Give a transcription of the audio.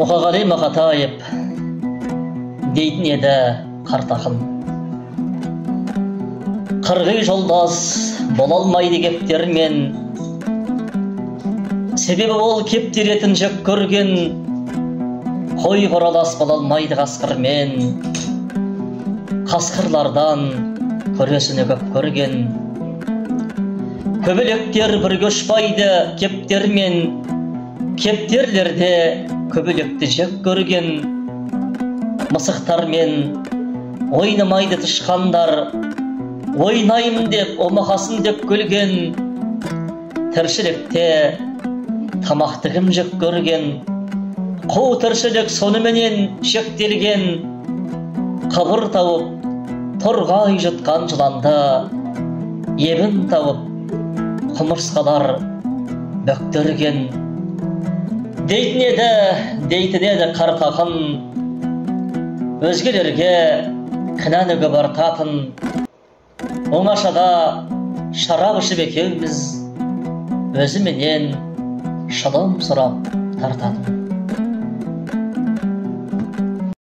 Мұқағали Мақатаев дейтін еді қарт ақын. Қырғи жолдас бола алмайды кептермен, себебі ол кептеретін жек көрген, қой қоралас бола алмайды қасқырмен, қасқырлардан көресіні көп көрген. Көбелектер бірге ұшпайды кептермен, кептерлерде көбелекті жек көрген. Мысықтармен ойнамайды тышқандар, ойнаймын деп, омақасын деп көлген. Тіршілікте тамақты кім жек көрген, қу тіршілік соныменен шектелген. Қыбыр тауып, торғай жұтқан жыланды, ебін тауып, құмырсқалар бөктерген. Дейтін еді қарт ақын, өзгелерге кінәні көп артатын. Оңашада шарап ішіп екеуміз, өзіменен шылым сұрап тартатын.